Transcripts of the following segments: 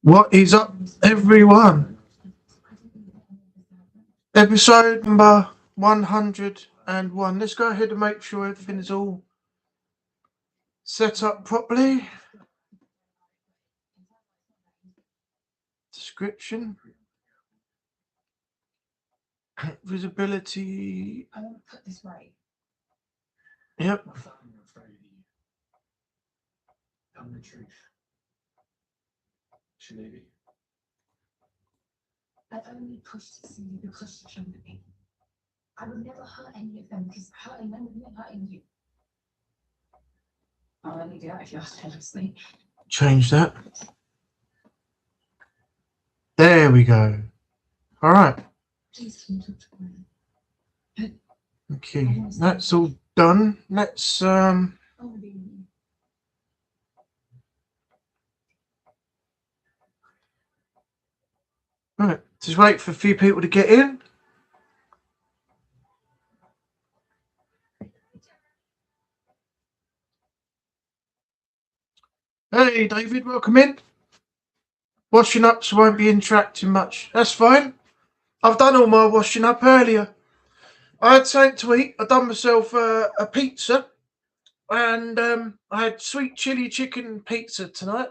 What is up, everyone? Episode number 101. Let's go ahead and make sure everything is all set up properly. Description. Visibility. I want to put this right. Yep. I'm fucking afraid of you. Tell me the truth. Shalebi. I only pushed to see you because you showed me. I would never hurt any of them because hurting them would mean hurting you. I'll only do that if you ask honestly. Change that. There we go. All right. Please can you talk to me? Okay, that's all done. Let's I want to be with you. right. Just wait for a few people to get in. Hey, David, welcome in. Washing up, so won't be interacting much. That's fine. I've done all my washing up earlier. I had something to eat. I done myself a pizza, and I had sweet chili chicken pizza tonight.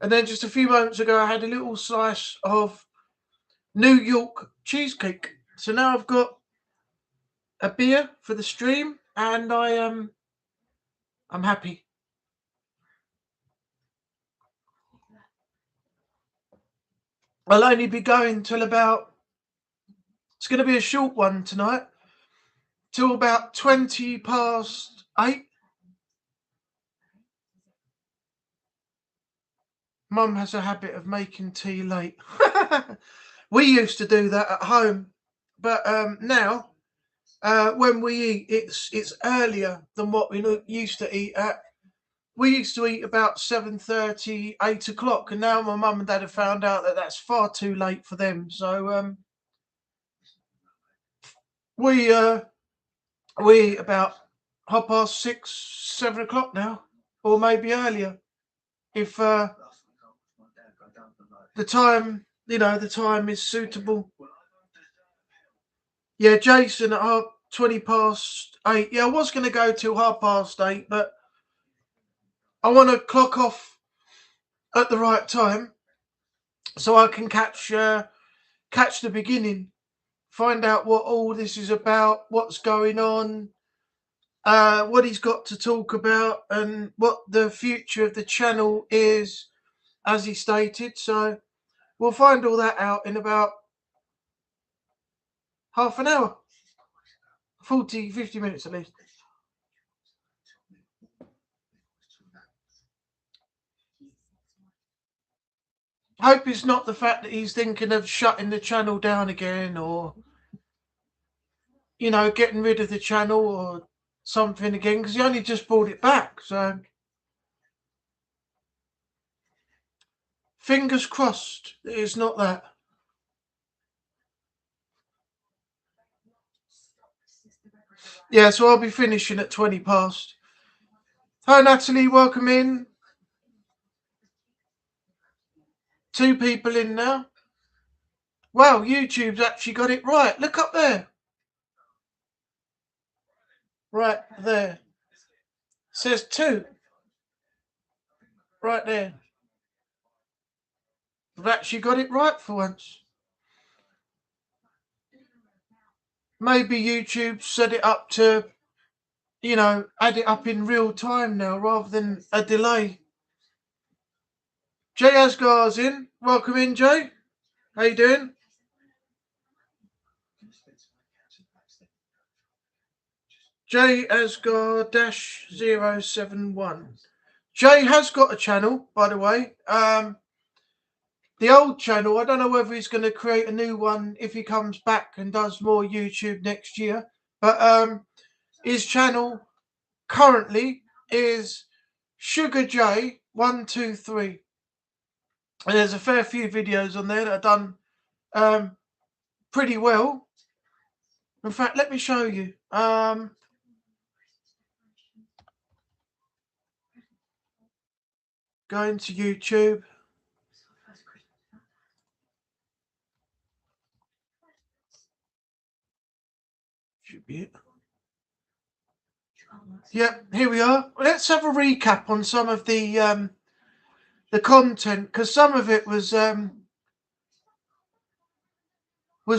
And then just a few moments ago, I had a little slice of New York cheesecake. So now I've got a beer for the stream, and I'm happy. I'll only be going till about. It's going to be a short one tonight, till about 8:20. Mum has a habit of making tea late. We used to do that at home, but now when we eat, it's earlier than what we used to eat at. We used to eat about 7:30, 8 o'clock, and now my mum and dad have found out that that's far too late for them. So we eat about 6:30, 7 o'clock now, or maybe earlier, if the time is suitable. Yeah, Jason at 8:20. Yeah, I was going to go till 8:30, but I want to clock off at the right time so I can catch the beginning, find out what all this is about, what's going on, what he's got to talk about, and what the future of the channel is, as he stated. So we'll find all that out in about half an hour, 40, 50 minutes at least. Hope it's not the fact that he's thinking of shutting the channel down again, or getting rid of the channel or something again, because he only just brought it back. So fingers crossed that it's not that. Yeah, so I'll be finishing at 20 past. Hi, Natalie, welcome in. 2 people in now. Wow, YouTube's actually got it right. Look up there. Right there. Says 2. Right there. We've actually got it right for once. Maybe YouTube set it up to, add it up in real time now rather than a delay. Jay Asgar's in. Welcome in, Jay. How you doing? Jay Asgar -071. Jay has got a channel, by the way. The old channel, I don't know whether he's going to create a new one if he comes back and does more YouTube next year. But his channel currently is Sugar J123. And there's a fair few videos on there that are done pretty well. In fact, let me show you. Going to YouTube. Should be it. Yeah, here we are. Let's have a recap on some of the content, because some of it was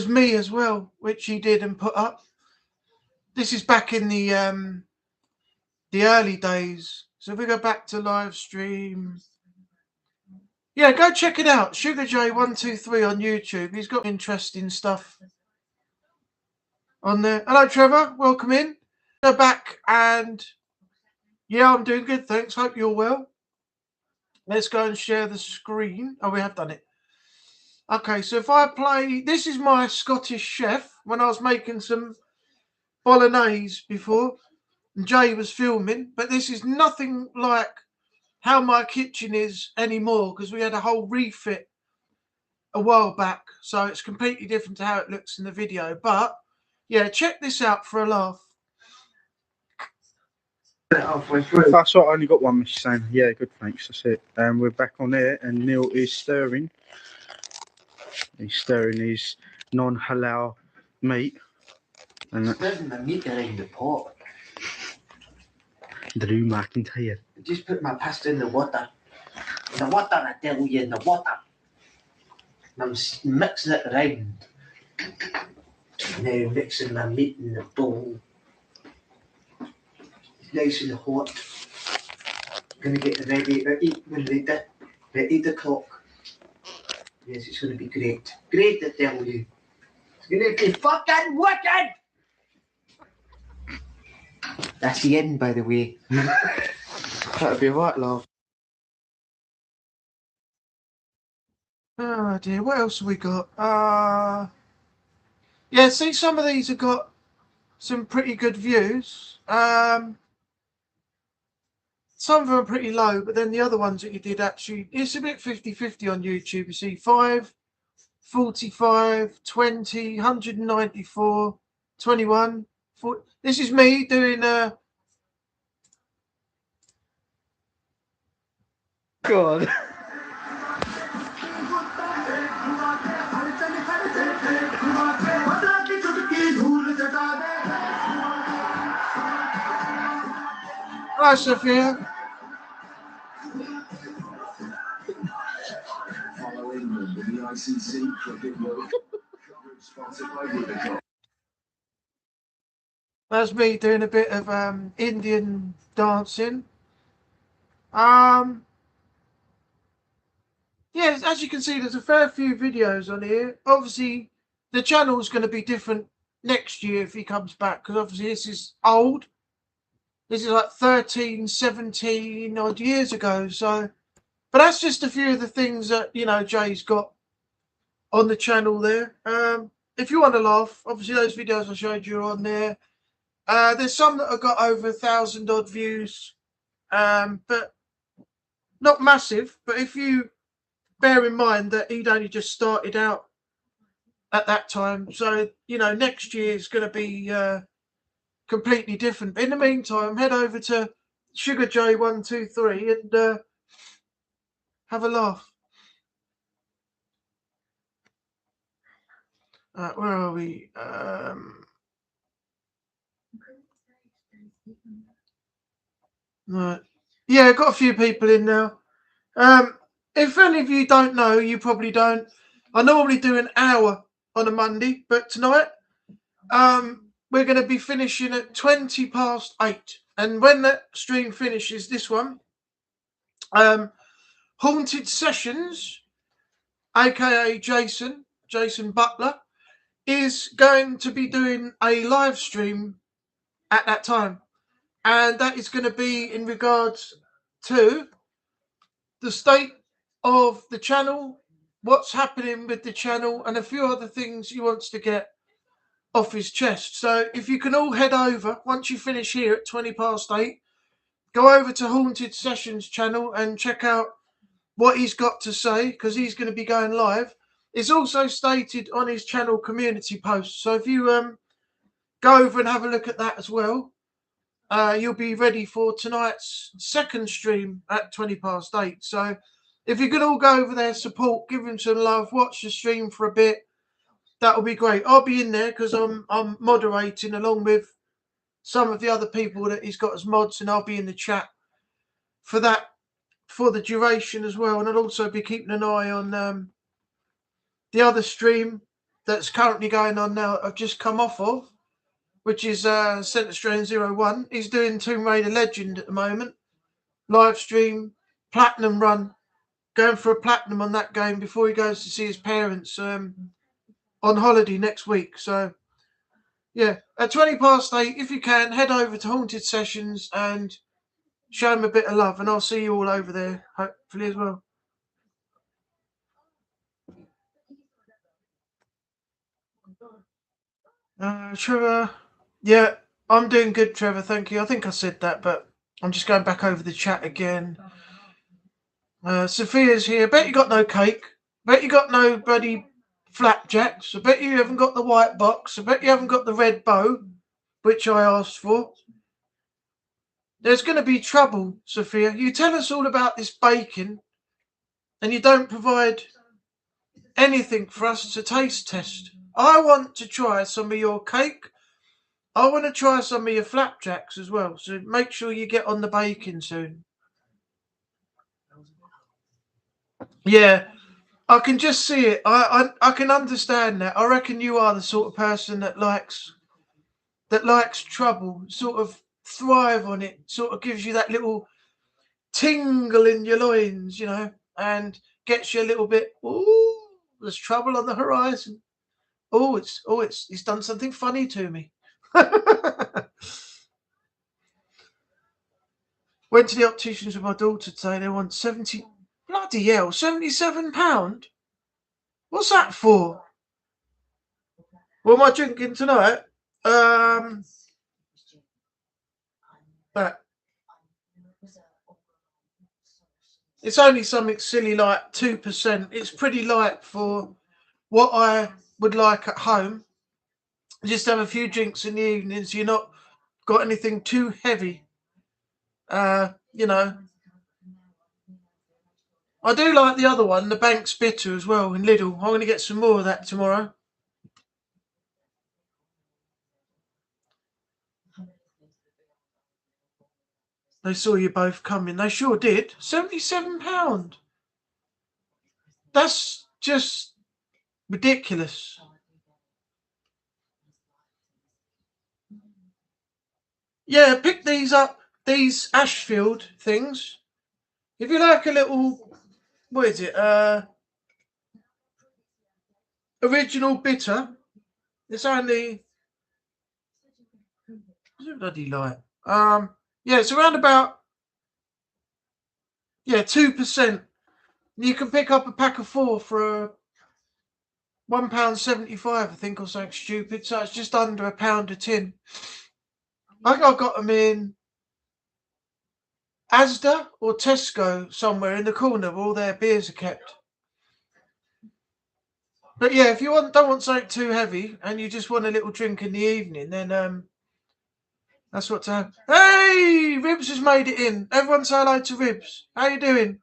me as well, which he did and put up. This is back in the early days. So if we go back to live stream, yeah, go check it out. Sugar J123 on YouTube. He's got interesting stuff on there. Hello, Trevor. Welcome in. Go back and yeah, I'm doing good. Thanks. Hope you're well. Let's go and share the screen. Oh, we have done it. Okay, so if I play, this is my Scottish chef when I was making some bolognese before, and Jay was filming, but this is nothing like how my kitchen is anymore because we had a whole refit a while back, so it's completely different to how it looks in the video. But yeah, check this out for a laugh. That's what I only got one, Mr. Sam. Yeah, good, thanks. That's it. We're back on there, and Neil is stirring. He's stirring his non-halal meat. And Stirring the meat around the pot. Drew McIntyre. Just put my pasta in the water. In the water, I tell you, in the water. And I'm mixing it around. Now mixing my meat in the bowl. It's nice and hot. Gonna get ready to eat when later. At 8 o'clock. Yes, it's gonna be great. Great, I tell you. It's gonna be fucking wicked! That's the end, by the way. That'll be right, love. Oh dear, what else have we got? Yeah, see, some of these have got some pretty good views. Some of them are pretty low, but then the other ones that you did actually, it's a bit 50-50 on YouTube. You see 5, 45, 20, 194, 21, 40. This is me doing God. Hi, Sophia. That's me doing a bit of Indian dancing. Yeah, as you can see, there's a fair few videos on here. Obviously, the channel's going to be different next year if he comes back, because obviously this is old. This is like 13, 17 odd years ago. So, but that's just a few of the things that, you know, Jay's got on the channel there. If you want to laugh, obviously those videos I showed you are on there. There's some that have got over 1,000 odd views, but not massive. But if you bear in mind that he'd only just started out at that time, so you know next year is going to be completely different. But in the meantime, head over to Sugar J123 and have a laugh. Where are we? Right. Yeah, got a few people in now. If any of you don't know, you probably don't. I normally do an hour on a Monday, but tonight we're going to be finishing at 20 past 8. And when that stream finishes, this one, Haunted Sessions, aka Jason Butler, is going to be doing a live stream at that time. And that is going to be in regards to the state of the channel, what's happening with the channel, and a few other things he wants to get off his chest. So if you can all head over, once you finish here at 20 past 8, go over to Haunted Sessions channel and check out what he's got to say, because he's going to be going live. It's also stated on his channel community post. So if you go over and have a look at that as well, you'll be ready for tonight's second stream at 20 past 8. So if you could all go over there, support, give him some love, watch the stream for a bit, that'll be great. I'll be in there because I'm moderating along with some of the other people that he's got as mods, and I'll be in the chat for that for the duration as well. And I'll also be keeping an eye on the other stream that's currently going on now. I've just come off of, which is Centre Strain 01. He's doing Tomb Raider Legend at the moment. Live stream, platinum run, going for a platinum on that game before he goes to see his parents on holiday next week. So, yeah, at 8:20, if you can, head over to Haunted Sessions and show him a bit of love, and I'll see you all over there, hopefully, as well. Trevor, yeah, I'm doing good, Trevor, thank you. I think I said that, but I'm just going back over the chat again. Sophia's here. Bet you got no cake. Bet you got no bloody flapjacks. I bet you haven't got the white box. I bet you haven't got the red bow, which I asked for. There's going to be trouble, Sophia. You tell us all about this baking, and you don't provide anything for us to taste test. I want to try some of your cake. I want to try some of your flapjacks as well. So make sure you get on the baking soon. Yeah, I can just see it. I can understand that. I reckon you are the sort of person that likes trouble, sort of thrive on it, sort of gives you that little tingle in your loins, you know, and gets you a little bit, ooh, there's trouble on the horizon. He's done something funny to me. Went to the opticians with my daughter today. They want 70, bloody hell, £77. What's that for? What am I drinking tonight? But it's only something silly like 2%. It's pretty light for what I would like at home. Just have a few drinks in the evening, so you're not got anything too heavy. You know. I do like the other one, the Banks Bitter as well in Lidl. I'm going to get some more of that tomorrow. They saw you both coming. They sure did. £77. That's just ridiculous. Yeah, pick these up, these Ashfield things. If you like a little, what is it? Original bitter. It's only, what's it bloody like? Yeah, it's around about 2%. You can pick up a pack of 4 for £1.75, I think, or something stupid. So it's just under £1 a tin. I think I got them in Asda or Tesco somewhere in the corner where all their beers are kept. But yeah, if you don't want something too heavy and you just want a little drink in the evening, then that's what to have. Hey, Ribs has made it in. Everyone say hello to Ribs. How you doing?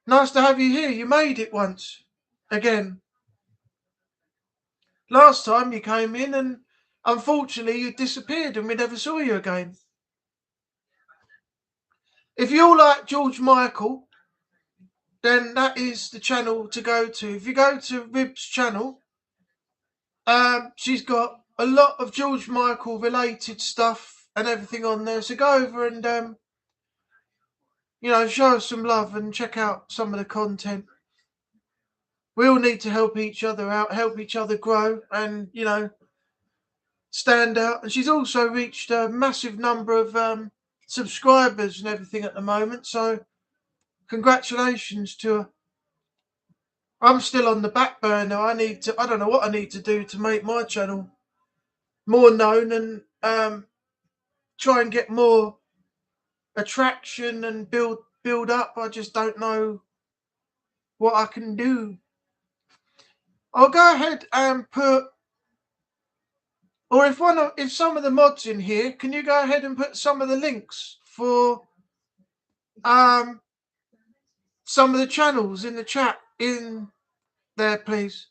Nice to have you here. You made it once again. Last time you came in and unfortunately you disappeared and we never saw you again. If you all like George Michael, then that is the channel to go to. If you go to Rib's channel, she's got a lot of George Michael related stuff and everything on there. So go over and show us some love and check out some of the content. We all need to help each other out, help each other grow, and stand out. And she's also reached a massive number of subscribers and everything at the moment. So congratulations to her. I'm still on the back burner. I don't know what I need to do to make my channel more known and try and get more attraction and build up. I just don't know what I can do. I'll go ahead and put, or if some of the mods in here, can you go ahead and put some of the links for some of the channels in the chat in there, please.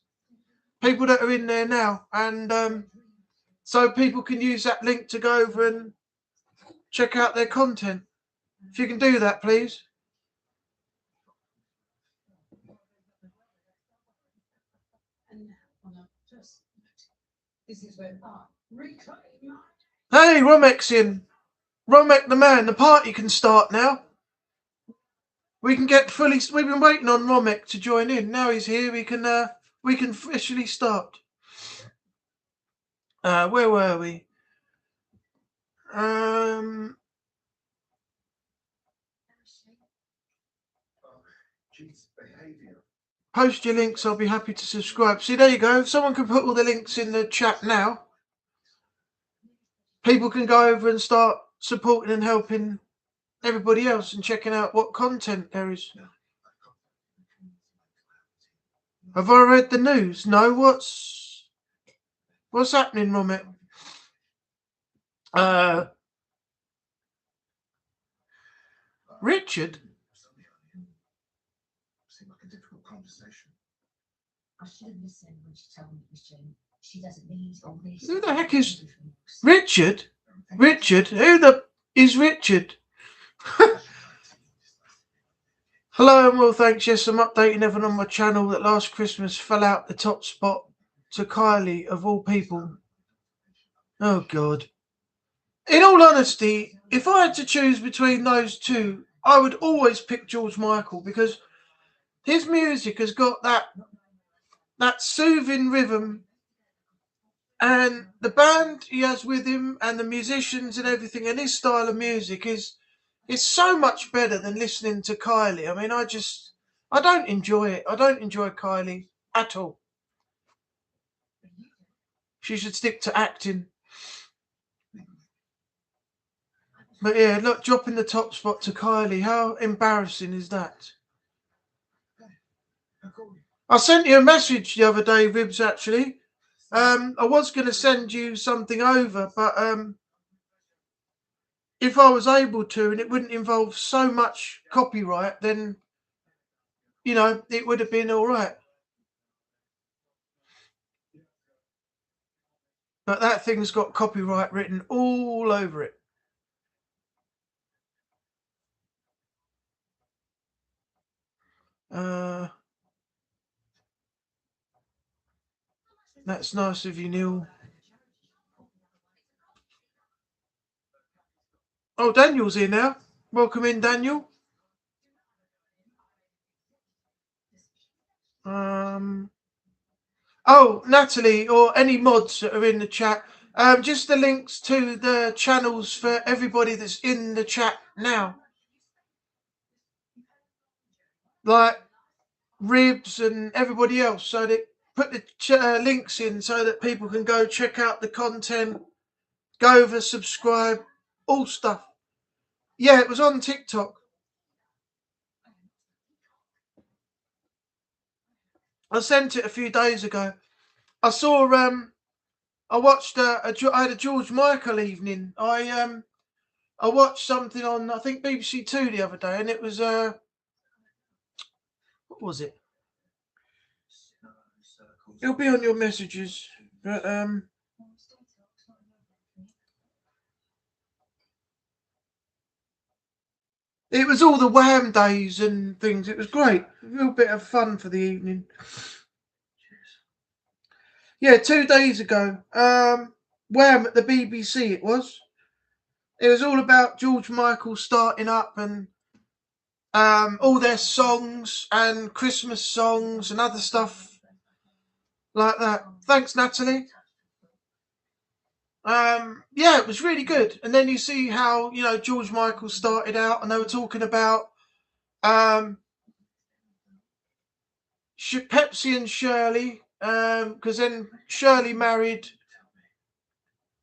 People that are in there now, and so people can use that link to go over and check out their content. If you can do that, please. This is where Hey, Romek's in. Romek the man. The party can start now. We can get fully. We've been waiting on Romek to join in. Now he's here. We can officially start. Where were we? Post your links. I'll be happy to subscribe. See, there you go. If someone can put all the links in the chat now, people can go over and start supporting and helping everybody else and checking out what content there is. Have I read the news? No. What's happening, Romet? Richard? Seemed like a difficult conversation. I should have listened when she told me it was Jen. She doesn't need all this. Who the heck is Richard? Richard? Who the is Richard? Hello and well, thanks. Yes, I'm updating everyone on my channel that last Christmas fell out the top spot to Kylie, of all people. Oh, God. In all honesty, if I had to choose between those two, I would always pick George Michael, because his music has got that soothing rhythm, and the band he has with him and the musicians and everything, and his style of music is so much better than listening to Kylie. I mean, I don't enjoy it. I don't enjoy Kylie at all. She should stick to acting. But yeah, look, dropping the top spot to Kylie. How embarrassing is that? I sent you a message the other day, Ribs, actually. I was going to send you something over, but if I was able to and it wouldn't involve so much copyright, then, you know, it would have been all right. But that thing's got copyright written all over it. That's nice of you, Neil. Oh, Daniel's here now. Welcome in, Daniel. Oh, Natalie, or any mods that are in the chat, just the links to the channels for everybody that's in the chat now. Like Ribs and everybody else, so they put the links in so that people can go check out the content, go over, subscribe, all stuff. Yeah, it was on TikTok. I sent it a few days ago. I saw I watched I had a George Michael evening. I watched something on, I think, BBC Two the other day, and it was what was it? It'll be on your messages, but it was all the Wham days and things. It was great. A real bit of fun for the evening. Yeah, 2 days ago. Wham at the BBC it was. It was all about George Michael starting up and all their songs and Christmas songs and other stuff like that. Thanks, Natalie. Yeah, it was really good. And then you see how, you know, George Michael started out, and they were talking about Pepsi and Shirley, because then Shirley married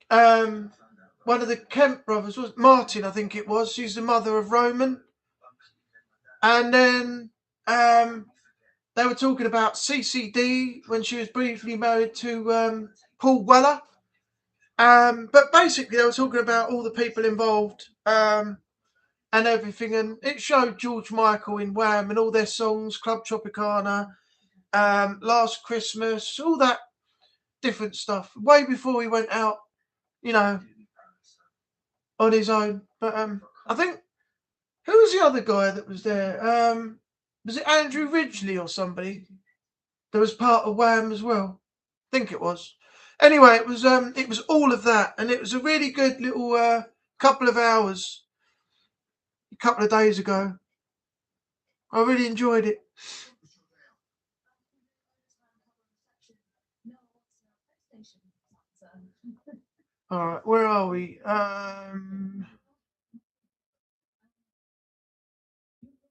one of the Kemp brothers, was Martin, I think it was. She's the mother of Roman. And then they were talking about CCD when she was briefly married to Paul Weller. But basically, they were talking about all the people involved and everything, and it showed George Michael in Wham and all their songs, Club Tropicana, Last Christmas, all that different stuff. Way before he went out, you know, on his own. But I think, who was the other guy that was there? Was it Andrew Ridgeley or somebody that was part of Wham as well? I think it was. Anyway, it was all of that, and it was a really good little couple of hours a couple of days ago. I really enjoyed it. All right, where are we?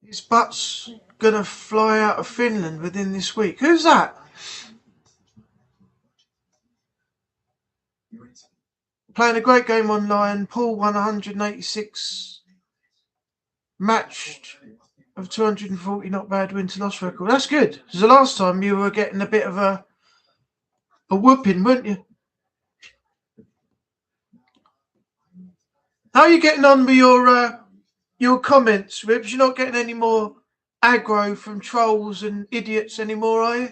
His butt's gonna fly out of Finland within this week. Who's that? Playing a great game online. Paul won 186 matched of 240. Not bad win to loss record. That's good. Because the last time you were getting a bit of a whooping, weren't you? How are you getting on with your comments, Ribs? You're not getting any more aggro from trolls and idiots anymore, are you?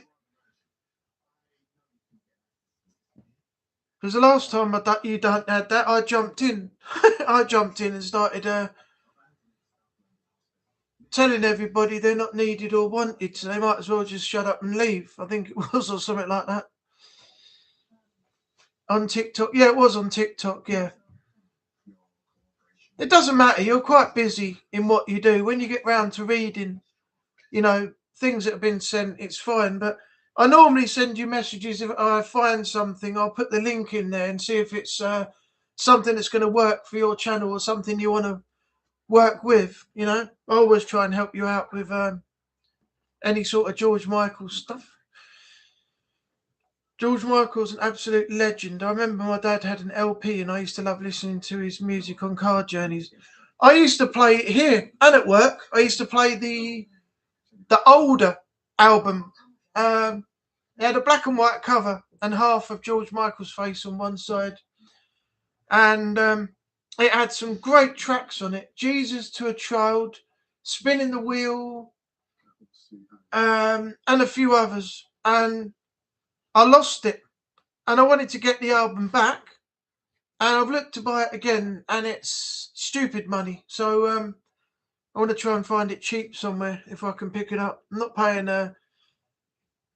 Because the last time you had that, I jumped in. I jumped in and started telling everybody they're not needed or wanted, so they might as well just shut up and leave. I think it was, or something like that. On TikTok. Yeah, it was on TikTok, yeah. It doesn't matter. You're quite busy in what you do. When you get round to reading, you know, things that have been sent, it's fine. But I normally send you messages if I find something. I'll put the link in there and see if it's something that's going to work for your channel or something you want to work with. You know, I always try and help you out with any sort of George Michael stuff. George Michael's an absolute legend. I remember my dad had an LP and I used to love listening to his music on car journeys. I used to play it here and at work. I used to play the older album. It had a black and white cover and half of George Michael's face on one side. And it had some great tracks on it. Jesus to a Child, Spinning the Wheel, and a few others. And I lost it. And I wanted to get the album back. And I've looked to buy it again. And it's stupid money. So I want to try and find it cheap somewhere if I can pick it up. I'm not paying £10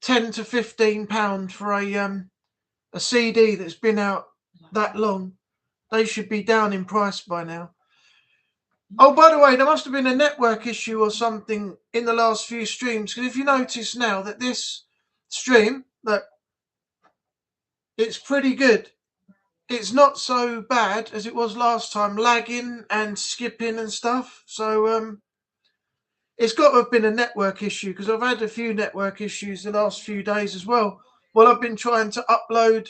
to £15 for a CD that's been out that long. They should be down in price by now. Oh, by the way, there must have been a network issue or something in the last few streams. Because if you notice now that this stream, that it's pretty good. It's not so bad as it was last time, lagging and skipping and stuff. So it's got to have been a network issue because I've had a few network issues the last few days as well. Well, I've been trying to upload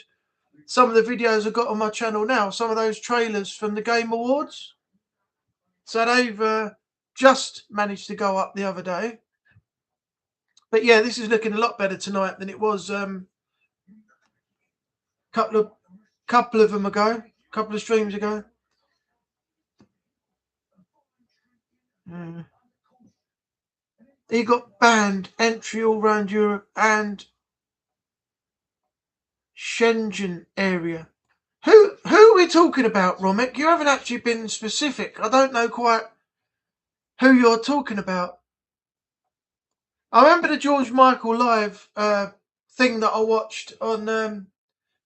some of the videos I've got on my channel now, some of those trailers from the Game Awards. So they've just managed to go up the other day. But yeah, this is looking a lot better tonight than it was couple of them ago, couple of streams ago. He got banned entry all around Europe and Shenzhen area. Who are we talking about, Romek? You haven't actually been specific. I don't know quite who you're talking about. I remember the George Michael live thing that I watched on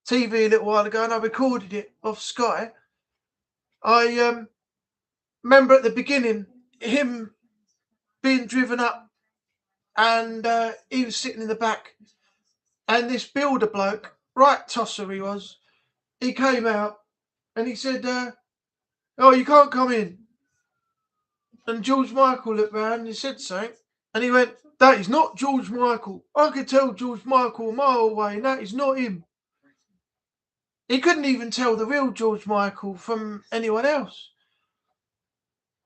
TV a little while ago, and I recorded it off Sky. I remember at the beginning him being driven up, and he was sitting in the back, and this builder bloke, right tosser he was, he came out and he said, "Oh, you can't come in." And George Michael looked round and he said something, and he went, "That is not George Michael. I could tell George Michael a mile away, and that is not him." He couldn't even tell the real George Michael from anyone else.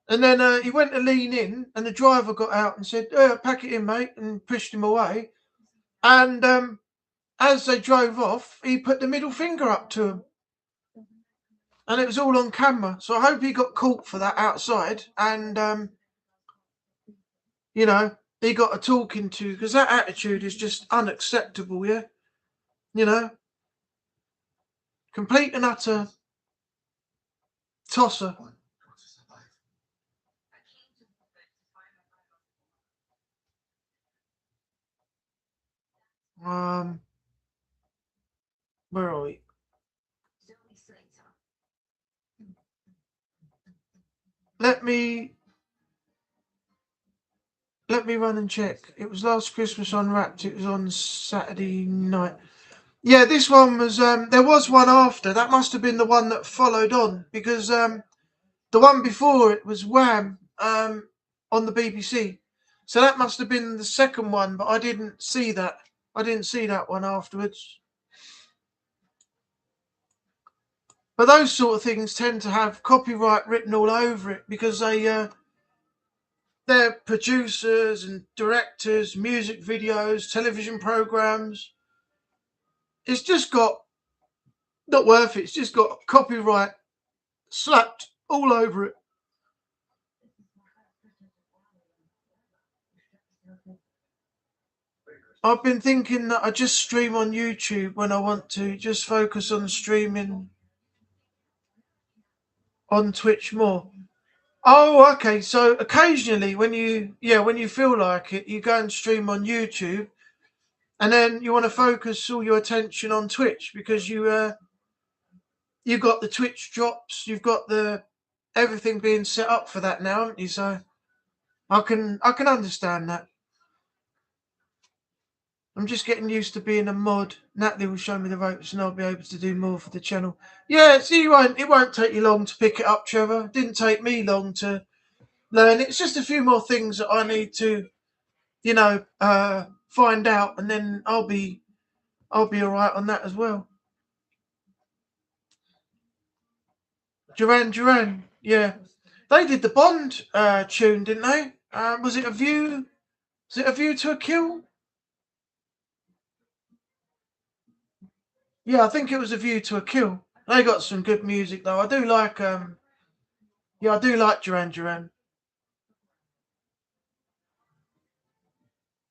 And then he went to lean in, and the driver got out and said, "Pack it in, mate," and pushed him away. And as they drove off, he put the middle finger up to him. And it was all on camera. So I hope he got caught for that outside. And, he he got a talking to, because that attitude is just unacceptable, yeah? You know? Complete and utter tosser. Where are we? Let me run and check. It was last Christmas on Wrapped. It was on Saturday night. Yeah, this one was. There was one after. That must have been the one that followed on, because the one before it was Wham on the BBC. So that must have been the second one, but I didn't see that. I didn't see that one afterwards. But those sort of things tend to have copyright written all over it, because they're producers and directors, music videos, television programs. It's just got, not worth it. It's just got copyright slapped all over it. I've been thinking that I just stream on YouTube when I want to, just focus on streaming on Twitch more. Oh, okay. So occasionally when you feel like it, you go and stream on YouTube, and then you want to focus all your attention on Twitch, because you've got the Twitch drops, you've got the everything being set up for that now, haven't you? So I can understand that. I'm just getting used to being a mod. Natalie will show me the ropes and I'll be able to do more for the channel. Yeah, see, it won't take you long to pick it up, Trevor. It didn't take me long to learn. It's just a few more things that I need to, find out, and then I'll be all right on that as well. Duran, yeah. They did the Bond tune, didn't they? Was it A View? Was it A View to a Kill? Yeah, I think it was A View to a Kill. They got some good music though. I do like Duran.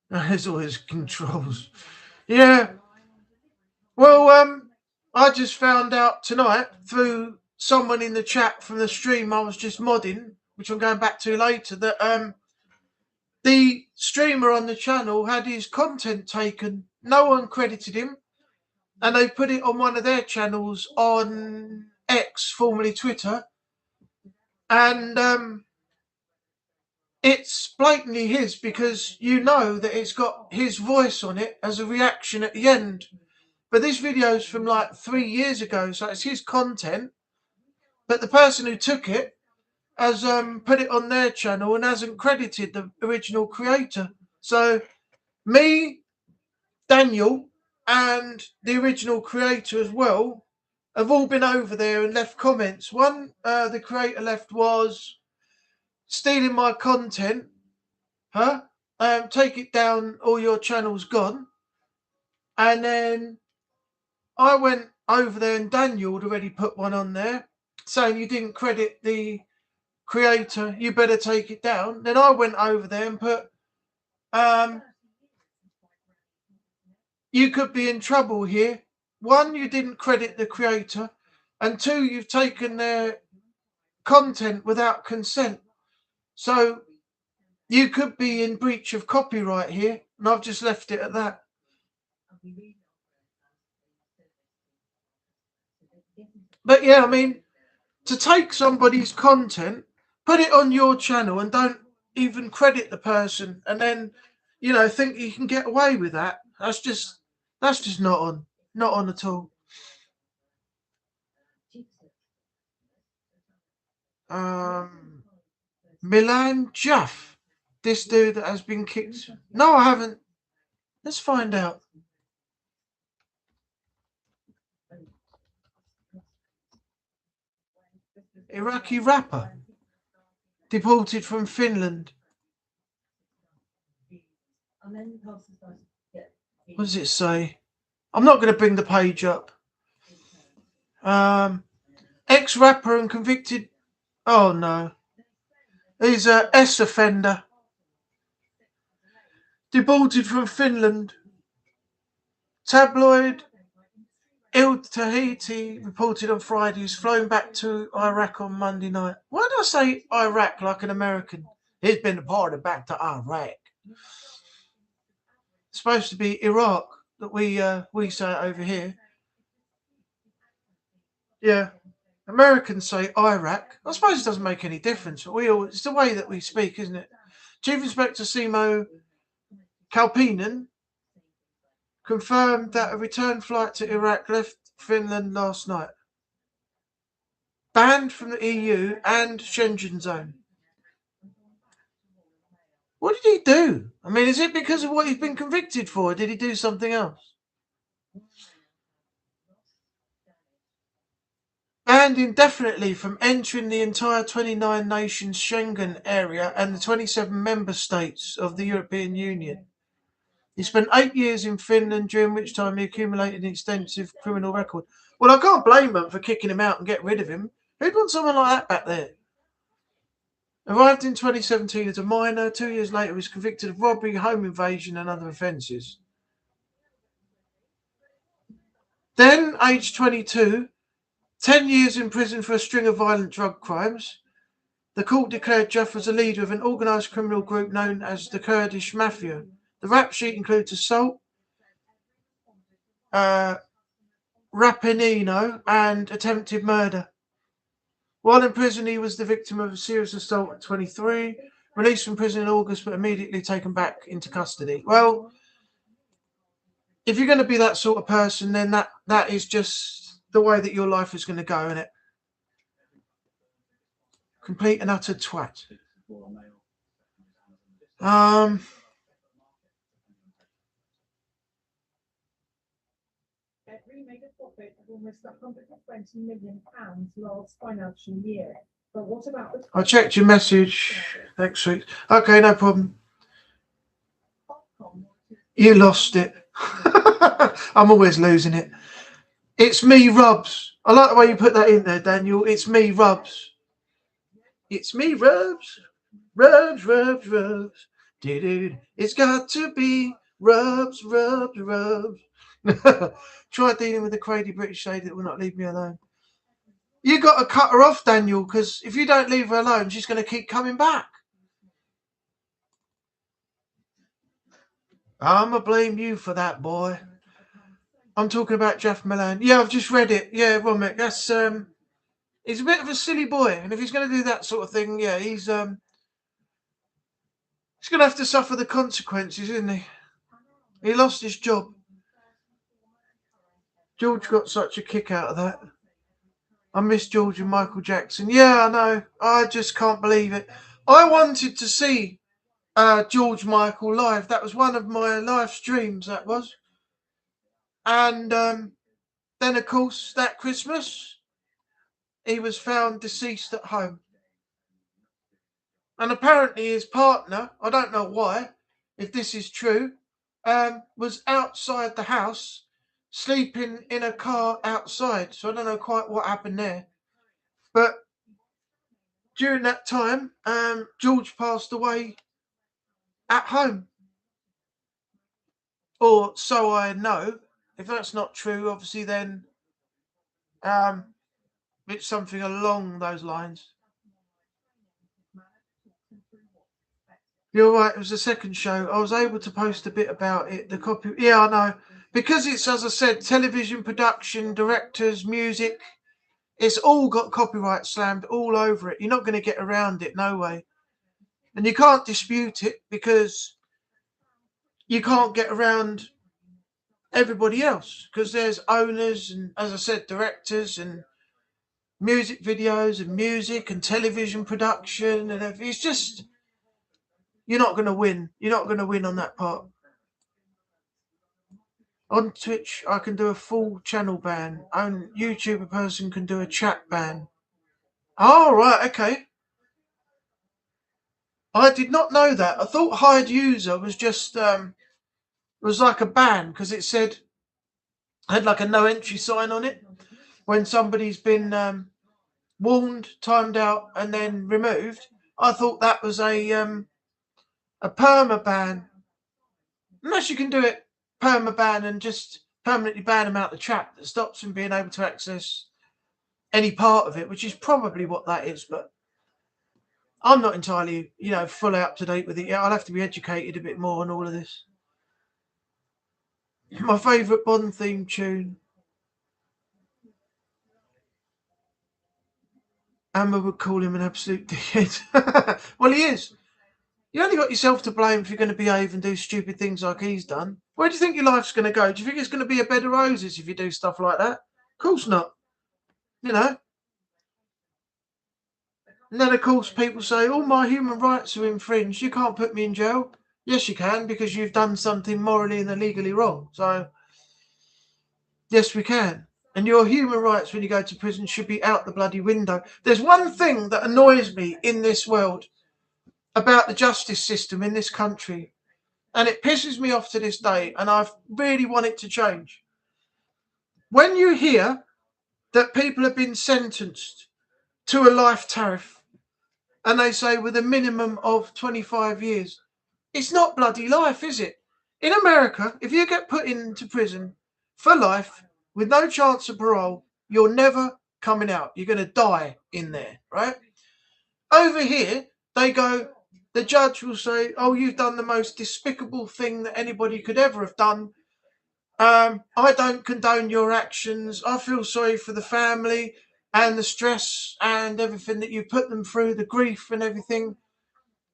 There's always controls. Yeah. Well, I just found out tonight through someone in the chat from the stream I was just modding, which I'm going back to later, that the streamer on the channel had his content taken. No one credited him, and they put it on one of their channels on X, formerly Twitter, and it's blatantly his, because you know that it's got his voice on it as a reaction at the end. But this video's from like 3 years ago, so it's his content. But the person who took it has put it on their channel and hasn't credited the original creator. So me, Daniel, and the original creator as well have all been over there and left comments. One, the creator left was stealing my content. Take it down, or your channel's gone. And then I went over there, and Daniel had already put one on there saying you didn't credit the creator, you better take it down. Then I went over there and put, you could be in trouble here. One, you didn't credit the creator, and two, you've taken their content without consent. So you could be in breach of copyright here, and I've just left it at that. But yeah, I mean, to take somebody's content, put it on your channel, and don't even credit the person, and then, think you can get away with that. That's just not on at all. Milan Jaff, this dude that has been kicked. No, I haven't. Let's find out. Iraqi rapper deported from Finland. What does it say? I'm not going to bring the page up. Ex-rapper and convicted. Oh no. He's a S offender. deported from Finland. Tabloid Il Tahiti reported on Friday he's flown back to Iraq on Monday night. Why do I say Iraq like an American? He's been deported back to Iraq. It's supposed to be Iraq that we say it over here. Yeah. Americans say Iraq. I suppose it doesn't make any difference. It's the way that we speak, isn't it? Chief Inspector Simo Kalpinen confirmed that a return flight to Iraq left Finland last night. Banned from the EU and Schengen zone. What did he do? I mean, is it because of what he's been convicted for? Or did he do something else? Banned indefinitely from entering the entire 29 nations Schengen area and the 27 member states of the European Union. He spent 8 years in Finland, during which time he accumulated an extensive criminal record. Well, I can't blame them for kicking him out and getting rid of him. Who'd want someone like that back there? Arrived in 2017 as a minor, 2 years later he was convicted of robbery, home invasion and other offences. Then, aged 22, 10 years in prison for a string of violent drug crimes. The court declared Jeff was a leader of an organised criminal group known as the Kurdish Mafia. The rap sheet includes assault, rapinino, and attempted murder. While in prison, he was the victim of a serious assault at 23, released from prison in August, but immediately taken back into custody. Well, if you're going to be that sort of person, then that is just the way that your life is going to go, isn't it? Complete and utter twat. Every made a profit of almost £120 million last financial year. But what about the... I checked your message. Thanks, sweet. Okay, no problem. You lost it. I'm always losing it. It's me, Rubs. I like the way you put that in there, Daniel. It's me, Rubs. It's me, Rubs. Rubs, Rubs, Rubs. Dude, it's got to be Rubs, Rubs, Rubs. Try dealing with the crazy British lady that will not leave me alone. You got to cut her off, Daniel, because if you don't leave her alone, she's going to keep coming back. I'm going to blame you for that, boy. I'm talking about Jeff Milan. Yeah, I've just read it. Yeah, Romick, that's he's a bit of a silly boy, and if he's going to do that sort of thing, yeah, he's going to have to suffer the consequences, isn't he? He lost his job. George got such a kick out of that. I miss George and Michael Jackson. Yeah, I know. I just can't believe it. I wanted to see George Michael live. That was one of my live streams, that was. And then, of course, that Christmas, he was found deceased at home. And apparently his partner, I don't know why, if this is true, was outside the house, sleeping in a car outside. So I don't know quite what happened there. But during that time, George passed away at home. Or so I know. If that's not true, obviously then it's something along those lines. You're right, it was the second show. I was able to post a bit about it. The copy, yeah, I know. Because it's, as I said, television production, directors, music, it's all got copyright slammed all over it. You're not going to get around it, no way. And you can't dispute it because you can't get around everybody else because there's owners and, as I said, directors and music videos and music and television production and everything. It's just, you're not going to win. You're not going to win on that part. On Twitch, I can do a full channel ban. On YouTube, a person can do a chat ban. Oh, right, okay. I did not know that. I thought hide user was just was like a ban because it said had like a no entry sign on it when somebody's been warned, timed out, and then removed. I thought that was a perma ban. Unless you can do it permaban and just permanently ban them out the chat that stops them being able to access any part of it, which is probably what that is. But I'm not entirely, fully up to date with it yet. I'll have to be educated a bit more on all of this. My favourite Bond theme tune. Amber would call him an absolute dickhead. Well, he is. You only got yourself to blame if you're going to behave and do stupid things like he's done. Where do you think your life's going to go? Do you think it's going to be a bed of roses if you do stuff like that? Of course not. And then, of course, people say, all my human rights are infringed. You can't put me in jail. Yes, you can, because you've done something morally and illegally wrong. So, yes, we can. And your human rights when you go to prison should be out the bloody window. There's one thing that annoys me in this world about the justice system in this country, and it pisses me off to this day, and I really want it to change. When you hear that people have been sentenced to a life tariff, and they say with a minimum of 25 years, it's not bloody life, is it? In America, if you get put into prison for life with no chance of parole, you're never coming out. You're going to die in there, right? Over here, they go, the judge will say, oh, you've done the most despicable thing that anybody could ever have done. I don't condone your actions. I feel sorry for the family and the stress and everything that you put them through, the grief and everything,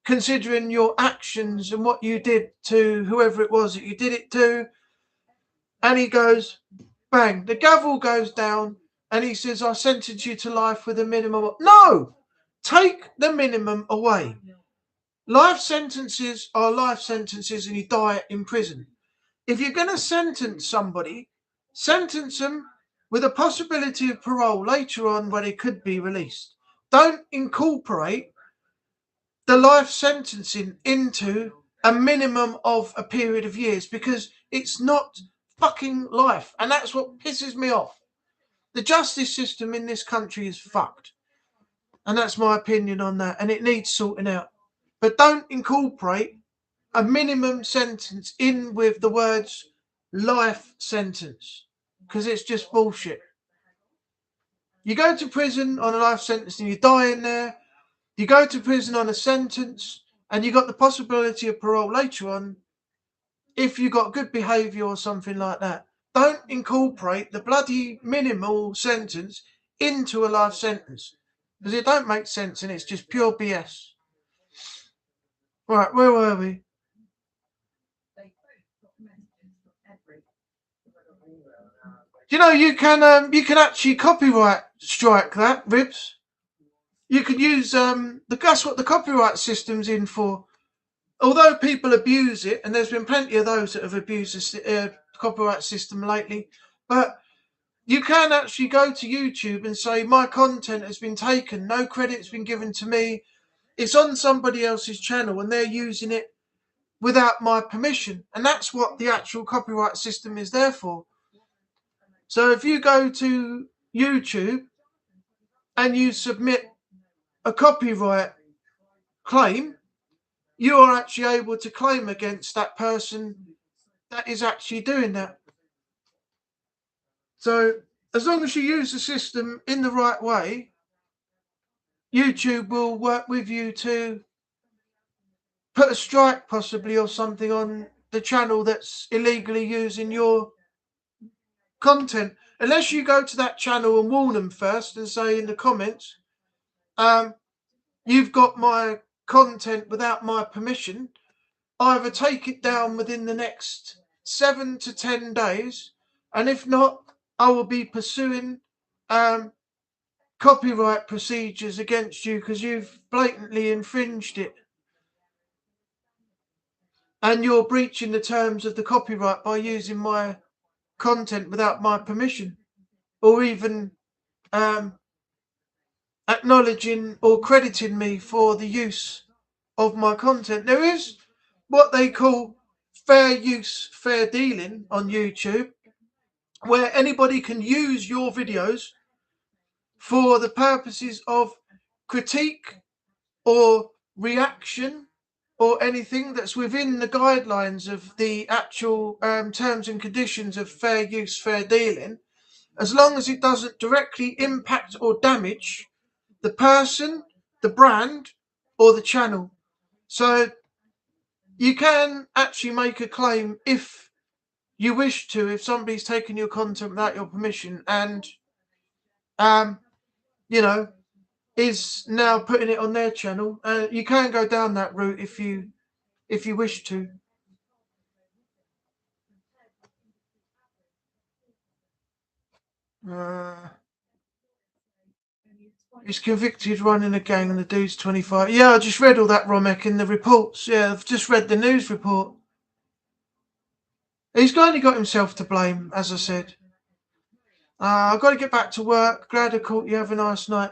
considering your actions and what you did to whoever it was that you did it to. And he goes, bang, the gavel goes down and he says, I sentence you to life with a minimum. No, take the minimum away. Life sentences are life sentences and you die in prison. If you're going to sentence somebody, sentence them with a possibility of parole later on where they could be released. Don't incorporate the life sentencing into a minimum of a period of years, because it's not fucking life. And that's what pisses me off. The justice system in this country is fucked. And that's my opinion on that. And it needs sorting out. But don't incorporate a minimum sentence in with the words life sentence, because it's just bullshit. You go to prison on a life sentence and you die in there. You go to prison on a sentence and you got the possibility of parole later on if you got good behaviour or something like that. Don't incorporate the bloody minimal sentence into a life sentence, because it don't make sense and it's just pure BS. Right, where were we? You can actually copyright strike that, Ribs. You could use that's what the copyright system's in for. Although people abuse it, and there's been plenty of those that have abused the copyright system lately, but you can actually go to YouTube and say, my content has been taken, no credit's been given to me, it's on somebody else's channel and they're using it without my permission. And that's what the actual copyright system is there for. So if you go to YouTube and you submit a copyright claim, you are actually able to claim against that person that is actually doing that. So as long as you use the system in the right way, YouTube will work with you to put a strike possibly or something on the channel that's illegally using your content, unless you go to that channel and warn them first and say in the comments, you've got my content without my permission. Either take it down within the next 7 to 10 days, and if not, I will be pursuing copyright procedures against you because you've blatantly infringed it. And you're breaching the terms of the copyright by using my content without my permission, or even acknowledging or crediting me for the use of my content. There is what they call fair use, fair dealing on YouTube, where anybody can use your videos for the purposes of critique or reaction or anything that's within the guidelines of the actual terms and conditions of fair use, fair dealing, as long as it doesn't directly impact or damage the person, the brand, or the channel. So you can actually make a claim if you wish to, if somebody's taken your content without your permission and, is now putting it on their channel. You can go down that route if you wish to. He's convicted running a gang and the dude's 25. Yeah, I just read all that, Romek, in the reports. Yeah, I've just read the news report. He's only got himself to blame, as I said. I've got to get back to work. Glad I caught you. Have a nice night.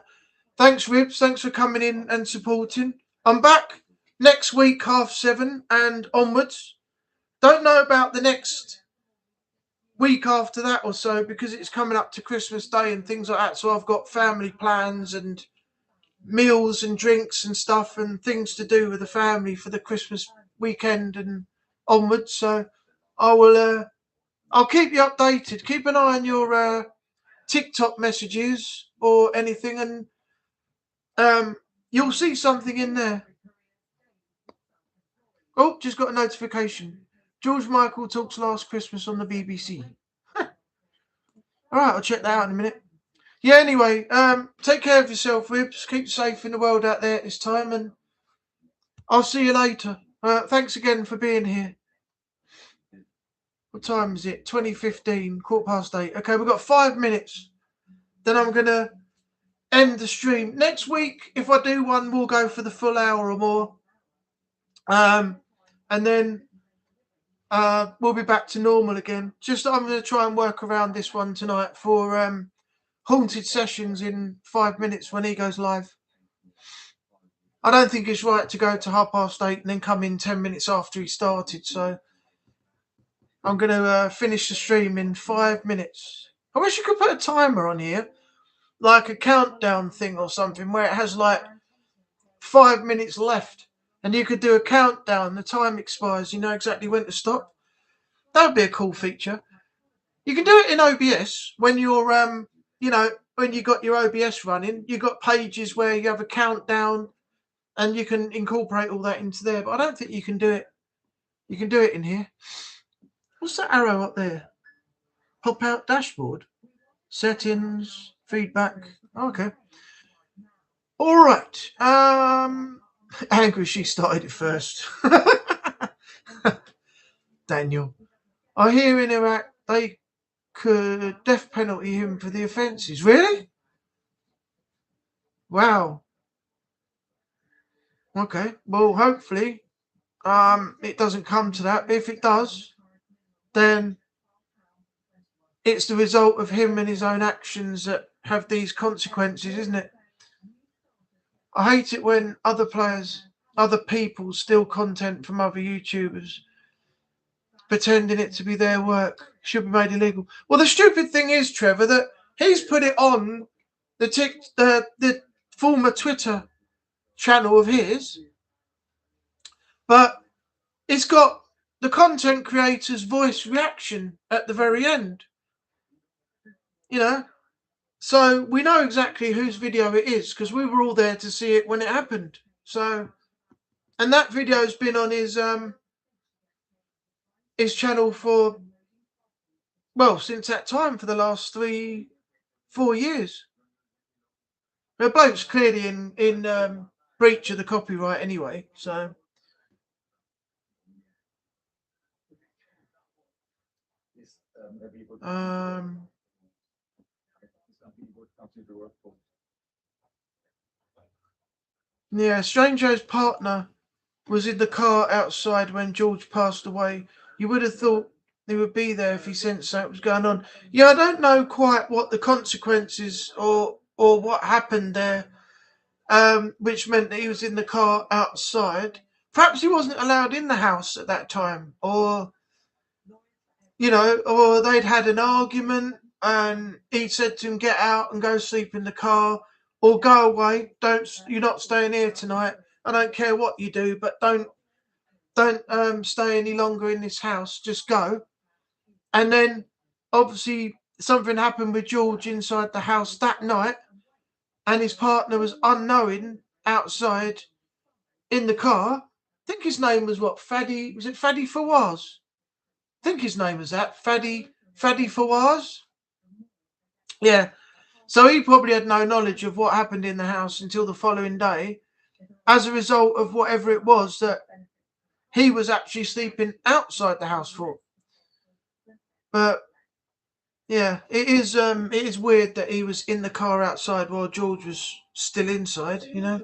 Thanks, Ribs. Thanks for coming in and supporting. I'm back next week, 7:30 and onwards. Don't know about the next week after that or so because it's coming up to Christmas Day and things like that. So I've got family plans and meals and drinks and stuff and things to do with the family for the Christmas weekend and onwards. So I will. I'll keep you updated. Keep an eye on your TikTok messages or anything, and you'll see something in there. Oh, just got a notification. George Michael talks last Christmas on the BBC. All right, I'll check that out in a minute. Yeah, anyway, take care of yourself, Ribs. Keep safe in the world out there at this time, and I'll see you later. Thanks again for being here. What time is it? 20:15, 8:15. Okay, we've got 5 minutes. Then I'm going to end the stream. Next week, if I do one, we'll go for the full hour or more. And then we'll be back to normal again. Just I'm going to try and work around this one tonight for Haunted Sessions in 5 minutes when he goes live. I don't think it's right to go to 8:30 and then come in 10 minutes after he started. So I'm going to finish the stream in 5 minutes. I wish you could put a timer on here, like a countdown thing or something, where it has like 5 minutes left. And you could do a countdown. The time expires. You know exactly when to stop. That would be a cool feature. You can do it in OBS when you're, when you got your OBS running. You got pages where you have a countdown, and you can incorporate all that into there. But I don't think you can do it. You can do it in here. What's that arrow up there? Pop out dashboard, settings, feedback. Okay. All right. Angry she started it first. Daniel. I hear in Iraq they could death penalty him for the offences. Really? Wow. Okay. Well, hopefully, it doesn't come to that. But if it does, then it's the result of him and his own actions that have these consequences, isn't it? I hate it when other players, other people steal content from other YouTubers, pretending it to be their work. Should be made illegal. Well, the stupid thing is, Trevor, that he's put it on the former Twitter channel of his, but it's got the content creator's voice reaction at the very end. So we know exactly whose video it is because we were all there to see it when it happened. So, and that video's been on his channel for, well, since that time, for the last 3-4 years. The bloke's clearly in breach of the copyright anyway. So. Yeah, Strange's partner was in the car outside when George passed away. You would have thought he would be there if he sensed something was going on. Yeah, I don't know quite what the consequences or what happened there, which meant that he was in the car outside. Perhaps he wasn't allowed in the house at that time, or or they'd had an argument and he said to him, get out and go sleep in the car, or go away. You're not staying here tonight. I don't care what you do, but don't don't stay any longer in this house, just go. And then obviously something happened with George inside the house that night, and his partner was unknowing outside in the car. I think his name was what? Fadi? Was it Fadi Fawaz? I think his name was that. Fadi Fawaz? Yeah. So he probably had no knowledge of what happened in the house until the following day, as a result of whatever it was that he was actually sleeping outside the house for. But yeah, it is weird that he was in the car outside while George was still inside, you know.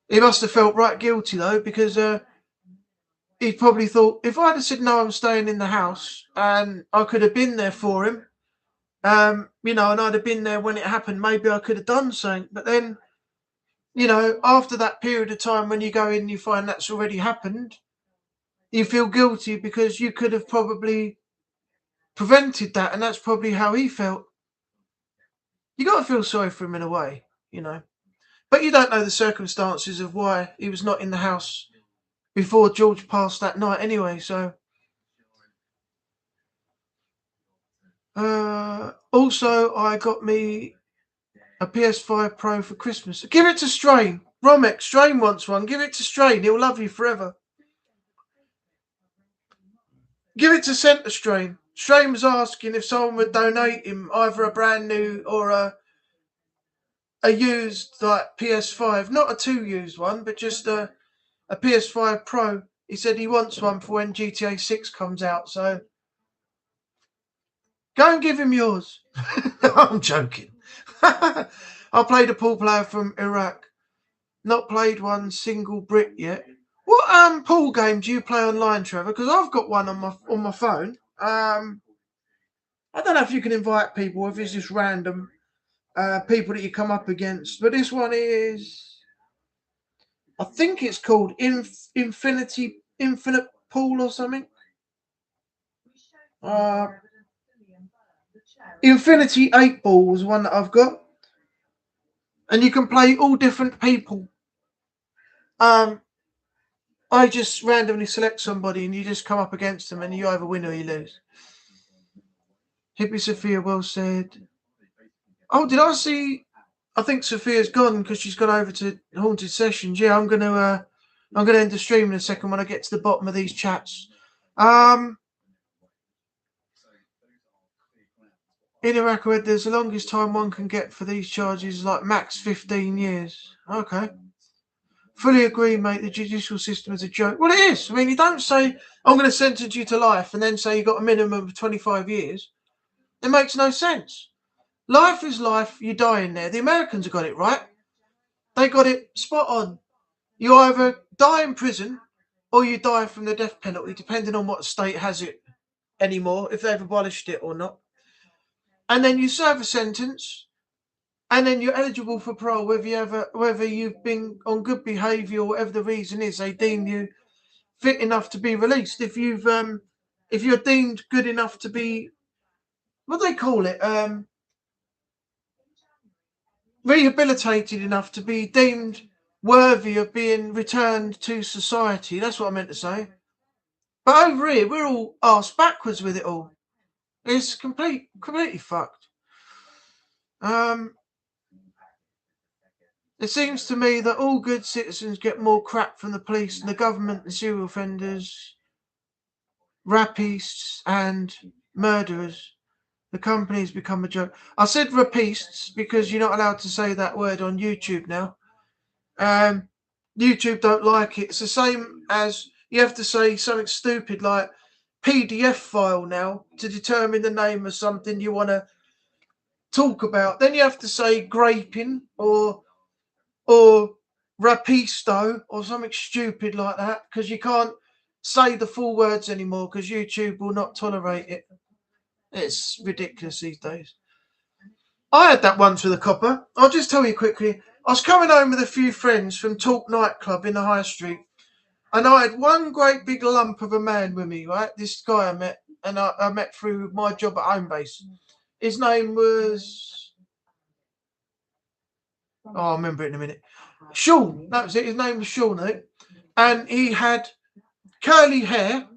He must have felt right guilty though, because he probably thought, if I'd have said no, I'm staying in the house, and I could have been there for him, you know, and I'd have been there when it happened, maybe I could have done something. But then, you know, after that period of time, when you go in and you find that's already happened, you feel guilty because you could have probably prevented that, and that's probably how he felt. You got to feel sorry for him in a way, you know. But you don't know the circumstances of why he was not in the house before George passed that night anyway, so. Also, I got me a PS5 Pro for Christmas. Give it to Strain. Romek, Strain wants one. Give it to Strain. He'll love you forever. Give it to Centre Strain. Strain was asking if someone would donate him either a brand new or a used like PS5. Not a 2 used one, but just a PS5 Pro. He said he wants one for when GTA 6 comes out, so go and give him yours. I'm joking. I played a pool player from Iraq. Not played one single Brit yet. What pool game do you play online, Trevor? Because I've got one on my phone. I don't know if you can invite people, or if it's just random people that you come up against. But this one is, I think it's called Infinite Pool or something. Infinity 8 Ball was one that I've got. And you can play all different people. I just randomly select somebody and you just come up against them and you either win or you lose. Hippie Sophia well said. Oh, did I see? I think Sophia's gone because she's gone over to Haunted Sessions. Yeah, I'm gonna end the stream in a second when I get to the bottom of these chats. In Iraq, there's the longest time one can get for these charges, like max 15 years. Okay. Fully agree, mate. The judicial system is a joke. Well, it is. I mean, you don't say, I'm going to sentence you to life and then say you got a minimum of 25 years. It makes no sense. Life is life. You die in there. The Americans have got it right. They got it spot on. You either die in prison or you die from the death penalty, depending on what state has it anymore, if they've abolished it or not. And then you serve a sentence. And then you're eligible for parole, whether you've been on good behaviour or whatever the reason is. They deem you fit enough to be released. If you're deemed good enough to be, what do they call it? Rehabilitated enough to be deemed worthy of being returned to society. That's what I meant to say. But over here, we're all arse backwards with it all. It's completely fucked. It seems to me that all good citizens get more crap from the police and the government and serial offenders, rapists and murderers. The company's become a joke. I said rapists because you're not allowed to say that word on YouTube now. YouTube don't like it. It's the same as you have to say something stupid like PDF file now to determine the name of something you want to talk about. Then you have to say graping or rapisto or something stupid like that, because you can't say the full words anymore because YouTube will not tolerate it. It's ridiculous these days. I had that once with a copper. I'll just tell you quickly. I was coming home with a few friends from Talk nightclub in the High Street, and I had one great big lump of a man with me, right? This guy I met, and I met through my job at Homebase. His name was... Oh, I'll remember it in a minute. Sean, that was it. His name was Sean, I think. and he had curly hair,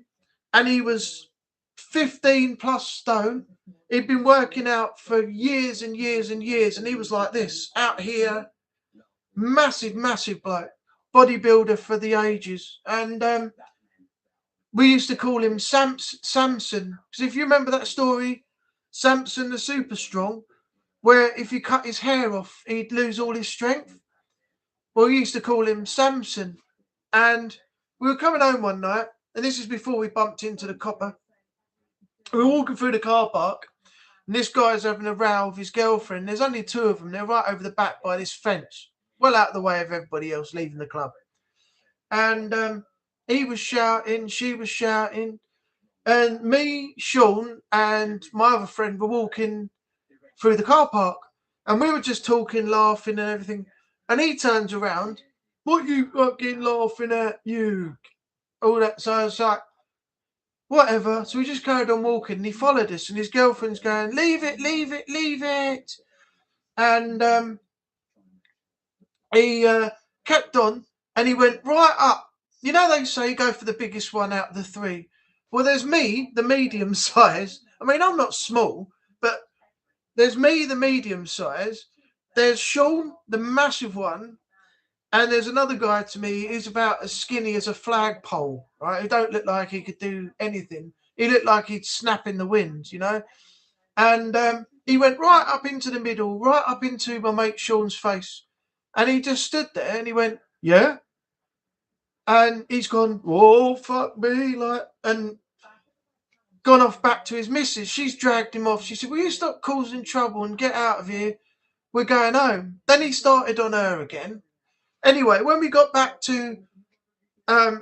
and he was 15 plus stone. He'd been working out for years and years and years, and he was like this out here, massive, massive bloke, bodybuilder for the ages. And we used to call him Samson, because if you remember that story, Samson the Super Strong, where if you cut his hair off, he'd lose all his strength. Well, we used to call him Samson. And we were coming home one night, and this is before we bumped into the copper. We were walking through the car park, and this guy's having a row with his girlfriend. There's only two of them. They're right over the back by this fence, well out of the way of everybody else leaving the club. And he was shouting, she was shouting, and me, Sean, and my other friend were walking through the car park, and we were just talking, laughing and everything. And he turns around, "What you fucking laughing at, you?" All that. So I was like, whatever. So we just carried on walking, and he followed us, and his girlfriend's going, "Leave it, leave it, leave it." And he kept on, and he went right up. You know, they say go for the biggest one out of the three. Well, there's me, the medium size. I mean, I'm not small, but there's me, the medium size. There's Sean, the massive one. And there's another guy to me who's about as skinny as a flagpole, right? Who don't look like he could do anything. He looked like he'd snap in the wind, you know? And he went right up into the middle, right up into my mate Sean's face. And he just stood there and he went, "Yeah?" And he's gone, "Oh, fuck me," like, and gone off back to his missus. She's dragged him off. She said, "Will you stop causing trouble and get out of here? We're going home." Then he started on her again. Anyway, when we got back to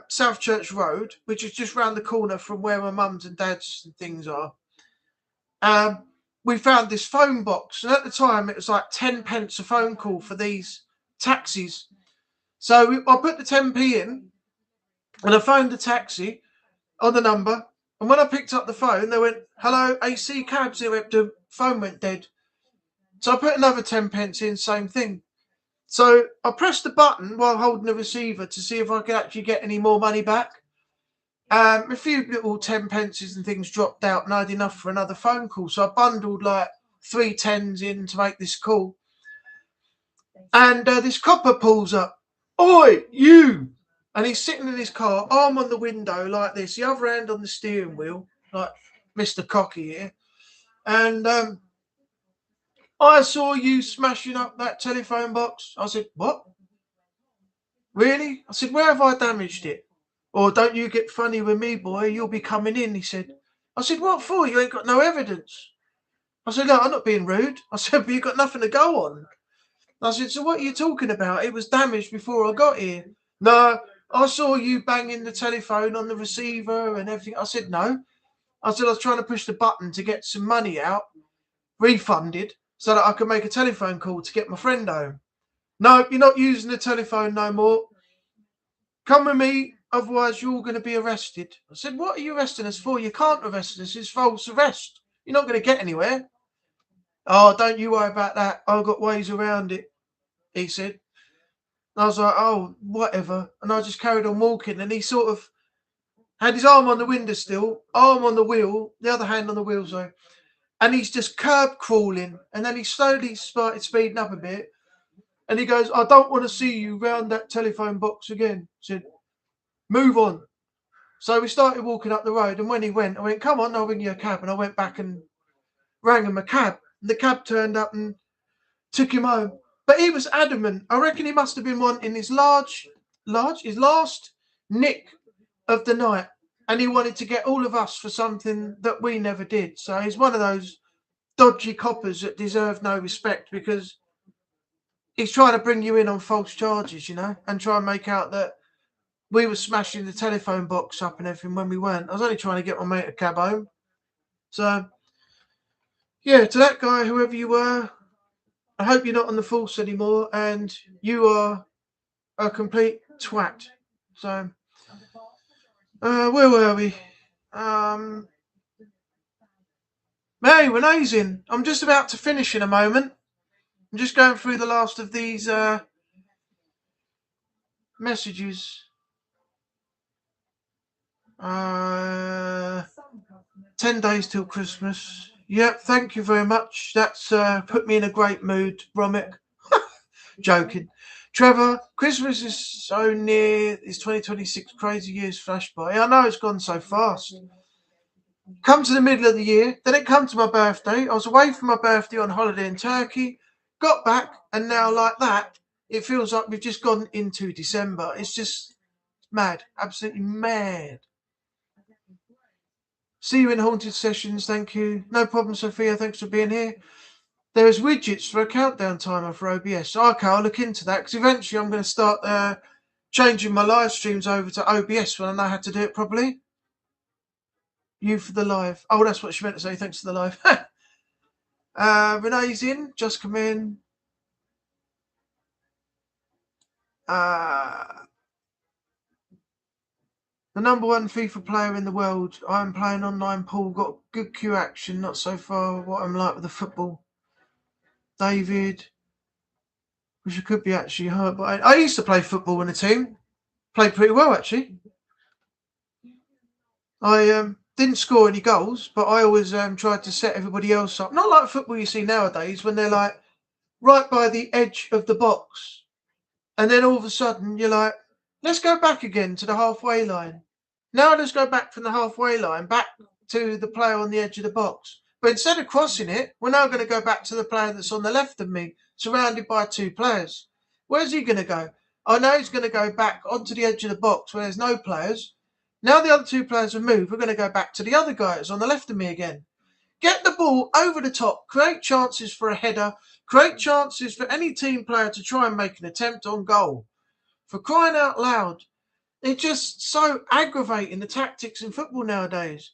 South Church Road, which is just round the corner from where my mum's and dad's and things are, we found this phone box. And at the time, it was like 10 pence a phone call for these taxis. So I put the 10p in, and I phoned the taxi on the number. And when I picked up the phone, they went, "Hello, AC cabs." The phone went dead. So I put another 10 pence in, same thing. So I pressed the button while holding the receiver to see if I could actually get any more money back. A few little 10 pences and things dropped out, and I had enough for another phone call. So I bundled like 3 10s in to make this call. And this copper pulls up. "Oi, you!" And he's sitting in his car, arm on the window like this, the other hand on the steering wheel, like Mr. Cocky here. And "I saw you smashing up that telephone box." I said, "What? Really?" I said, "Where have I damaged it?" "Or don't you get funny with me, boy. You'll be coming in," he said. I said, "What for? You ain't got no evidence." I said, "Look, I'm not being rude." I said, "But you got nothing to go on." I said, "So what are you talking about? It was damaged before I got here." "No, I saw you banging the telephone on the receiver and everything." I said, "No." I said, "I was trying to push the button to get some money out, refunded, so that I could make a telephone call to get my friend home." "No, you're not using the telephone no more. Come with me, otherwise you're going to be arrested." I said, "What are you arresting us for? You can't arrest us. It's false arrest. You're not going to get anywhere." "Oh, don't you worry about that. I've got ways around it," he said. And I was like, "Oh, whatever." And I just carried on walking, and he sort of had his arm on the window still, arm on the wheel, the other hand on the wheel, sorry. And he's just curb crawling. And then he slowly started speeding up a bit. And he goes, "I don't want to see you round that telephone box again." I said, "Move on." So we started walking up the road. And when he went, I went, "Come on, I'll ring you a cab." And I went back and rang him a cab. And the cab turned up and took him home. But he was adamant. I reckon he must have been wanting his his last nick of the night. And he wanted to get all of us for something that we never did. So he's one of those dodgy coppers that deserve no respect, because he's trying to bring you in on false charges, you know, and try and make out that we were smashing the telephone box up and everything when we weren't. I was only trying to get my mate a cab home. So, yeah, to that guy, whoever you were, I hope you're not on the force anymore and you are a complete twat. So, where were we? Hey, Renee's. I'm just about to finish in a moment. I'm just going through the last of these messages. Some customers 10 days till Christmas. Yep, thank you very much. That's put me in a great mood, Romick. Joking. Trevor, Christmas is so near. It's 2026 crazy years flash by. I know it's gone so fast. Come to the middle of the year, then it come to my birthday. I was away from my birthday on holiday in Turkey, got back, and now like that, it feels like we've just gone into December. It's just mad, absolutely mad. See you in Haunted Sessions, thank you. No problem, Sophia, thanks for being here. There's widgets for a countdown timer for OBS. Okay, I'll look into that because eventually I'm going to start changing my live streams over to OBS when I know how to do it properly. You for the live. Oh, that's what she meant to say. Thanks for the live. Renee's in. Just come in. The number one FIFA player in the world. I'm playing online pool. Got good queue action. Not so far what I'm like with the football. David. Wish I could be actually hurt, but I used to play football in a team. Played pretty well actually. I didn't score any goals, but I always tried to set everybody else up. Not like football you see nowadays when they're like right by the edge of the box. And then all of a sudden you're like, let's go back again to the halfway line. Now let's go back from the halfway line back to the player on the edge of the box. But instead of crossing it, we're now going to go back to the player that's on the left of me, surrounded by two players. Where's he going to go? I know he's going to go back onto the edge of the box where there's no players. Now the other two players have moved, we're going to go back to the other guys on the left of me again. Get the ball over the top, create chances for a header, create chances for any team player to try and make an attempt on goal. For crying out loud, it's just so aggravating, the tactics in football nowadays.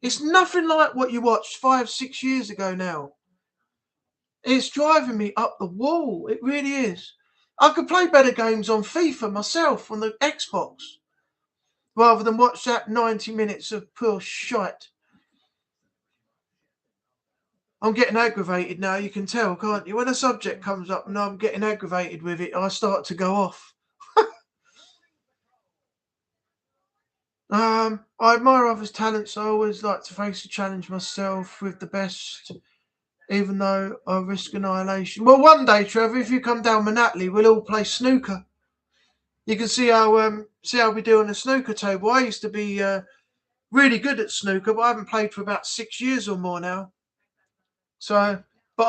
It's nothing like what you watched 5-6 years ago now. It's driving me up the wall. It really is. I could play better games on FIFA myself on the Xbox rather than watch that 90 minutes of pure shite. I'm getting aggravated now, you can tell, can't you? When a subject comes up and I'm getting aggravated with it, I start to go off. I admire others' talents. I always like to face a challenge myself with the best, even though I risk annihilation. Well, one day, Trevor, if you come down Manatlee, we'll all play snooker. You can see how we do on the snooker table. I used to be really good at snooker, but I haven't played for about 6 years or more now. So, but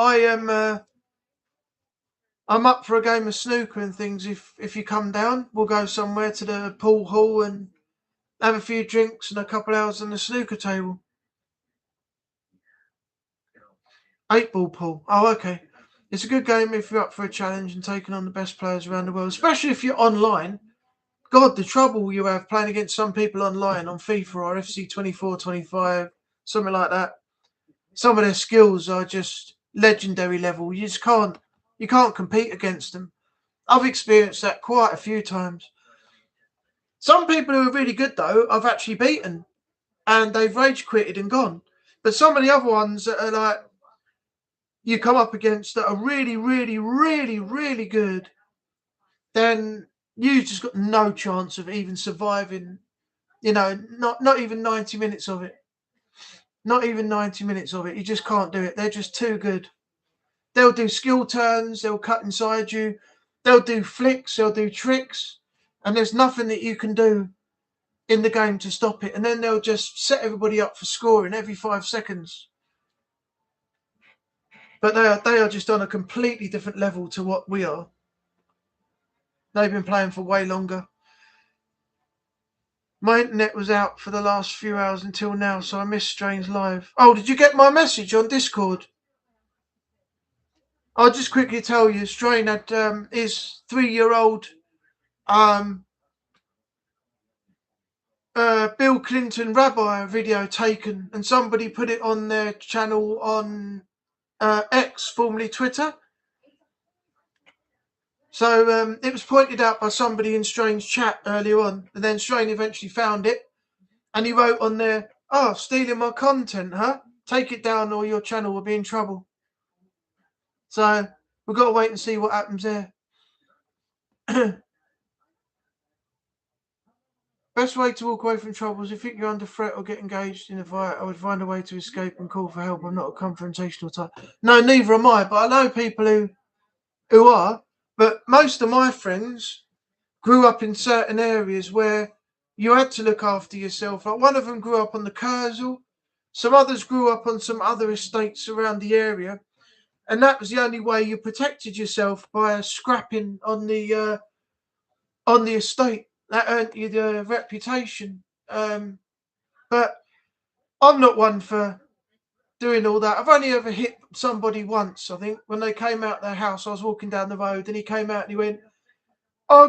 I'm up for a game of snooker and things. If you come down, we'll go somewhere to the pool hall and have a few drinks and a couple hours on the snooker table. 8-ball pool. Oh, okay. It's a good game if you're up for a challenge and taking on the best players around the world, especially if you're online. God, the trouble you have playing against some people online on FIFA or FC 24, 25, something like that. Some of their skills are just legendary level. You can't compete against them. I've experienced that quite a few times. Some people who are really good though, I've actually beaten, and they've rage quitted and gone. But some of the other ones that are like you come up against that are really, really, really, really good, then you just got no chance of even surviving. You know, not even 90 minutes of it. Not even 90 minutes of it. You just can't do it. They're just too good. They'll do skill turns. They'll cut inside you. They'll do flicks. They'll do tricks. And there's nothing that you can do in the game to stop it. And then they'll just set everybody up for scoring every 5 seconds. But they are just on a completely different level to what we are. They've been playing for way longer. My internet was out for the last few hours until now, so I missed Strange live. Oh, did you get my message on Discord? I'll just quickly tell you, Strain had his 3-year-old Bill Clinton rabbi video taken, and somebody put it on their channel on X, formerly Twitter. So it was pointed out by somebody in Strain's chat earlier on, and then Strain eventually found it, and he wrote on there, "Oh, stealing my content, huh? Take it down or your channel will be in trouble." So we've got to wait and see what happens there. Best way to walk away from troubles. If you think you're under threat or get engaged in a fight, I would find a way to escape and call for help. I'm not a confrontational type. No, neither am I. But I know people who are. But most of my friends grew up in certain areas where you had to look after yourself. Like one of them grew up on the Kersal. Some others grew up on some other estates around the area. And that was the only way you protected yourself, by scrapping on the estate. That earned you the reputation. But I'm not one for doing all that. I've only ever hit somebody once, I think, when they came out their house. I was walking down the road and he came out and he went, I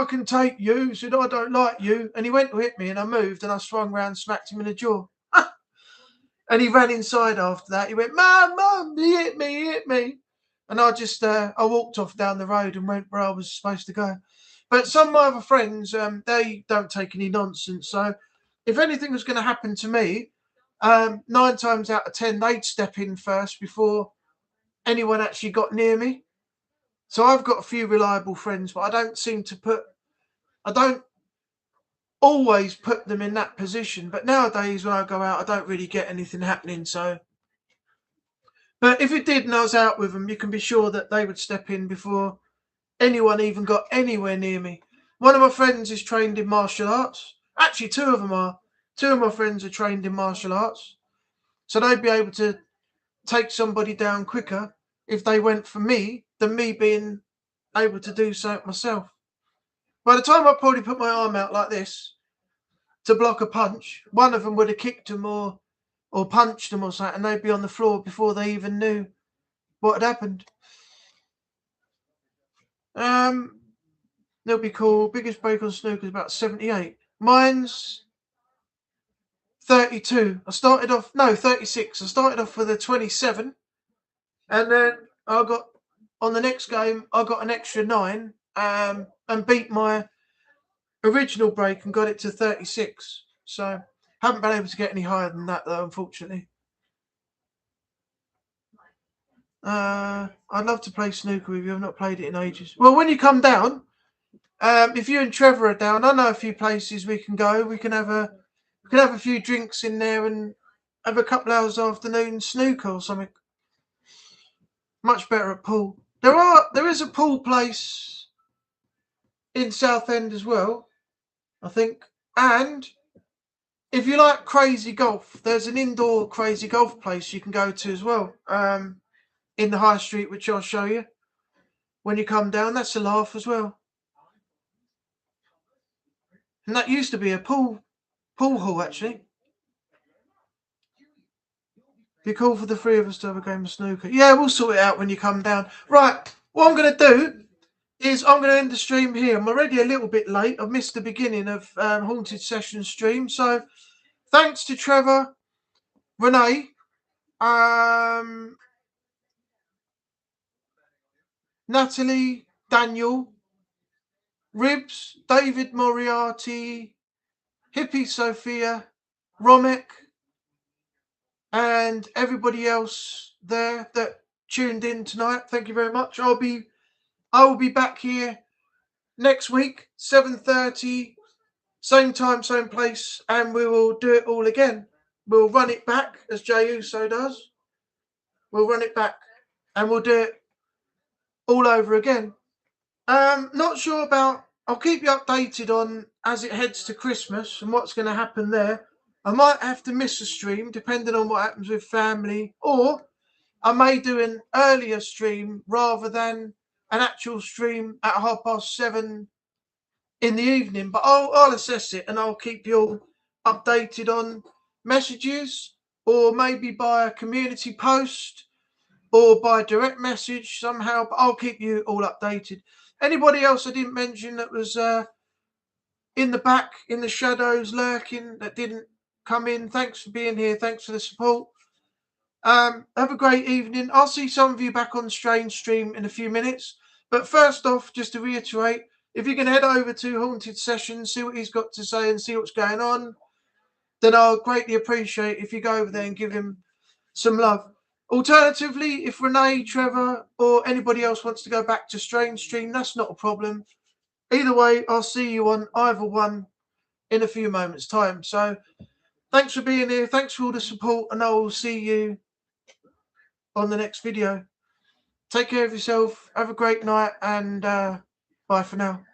can take you. He said, I don't like you. And he went to hit me and I moved and I swung round, smacked him in the jaw. And he ran inside after that. He went, Mum, he hit me. And I just, I walked off down the road and went where I was supposed to go. But some of my other friends, they don't take any nonsense. So if anything was going to happen to me, 9 times out of 10, they'd step in first before anyone actually got near me. So I've got a few reliable friends, but I don't always put them in that position. But nowadays, when I go out, I don't really get anything happening. So, but if it did and I was out with them, you can be sure that they would step in before anyone even got anywhere near me. One of my friends is trained in martial arts. Actually, two of them are. Two of my friends are trained in martial arts. So they'd be able to take somebody down quicker if they went for me than me being able to do so myself. By the time I probably put my arm out like this to block a punch, one of them would have kicked them or punched them or something, and they'd be on the floor before they even knew what had happened. They'll be cool. Biggest break on snooker is about 78. Mine's 32. 36. I started off with a 27, and then I got on the next game. I got an extra 9, and beat my original break and got it to 36. So haven't been able to get any higher than that though, unfortunately. I'd love to play snooker with you. I've not played it in ages. Well, when you come down, if you and Trevor are down, I know a few places we can go. We can have a few drinks in there and have a couple hours afternoon snooker or something. Much better at pool. There is a pool place in Southend as well, I think. And if you like crazy golf, there's an indoor crazy golf place you can go to as well. In the high street, which I'll show you when you come down. That's a laugh as well. And that used to be a pool hall, actually. Be cool for the three of us to have a game of snooker. Yeah, we'll sort it out when you come down. Right, what I'm going to do is I'm going to end the stream here. I'm already a little bit late. I've missed the beginning of Haunted Session stream. So thanks to Trevor, Renee, Natalie, Daniel, Ribs, David Moriarty, Hippie Sophia, Romek, and everybody else there that tuned in tonight. Thank you very much. I will be back here next week, 7:30, same time, same place, and we will do it all again. We'll run it back as Jey Uso does. We'll run it back and we'll do it all over again. Not sure about. I'll keep you updated on as it heads to Christmas and what's going to happen there. I might have to miss a stream depending on what happens with family, or I may do an earlier stream rather than an actual stream at 7:30 in the evening. But I'll assess it and I'll keep you all updated on messages, or maybe by a community post or by direct message somehow. But I'll keep you all updated. Anybody else I didn't mention that was in the back, in the shadows, lurking, that didn't come in, thanks for being here. Thanks for the support. Have a great evening. I'll see some of you back on Strange Stream in a few minutes. But first off, just to reiterate, if you can head over to Haunted Sessions, see what he's got to say and see what's going on, then I'll greatly appreciate if you go over there and give him some love. Alternatively, if Renee, Trevor, or anybody else wants to go back to Strange Stream, that's not a problem. Either way, I'll see you on either one in a few moments' time. So thanks for being here. Thanks for all the support, and I will see you on the next video. Take care of yourself. Have a great night, and bye for now.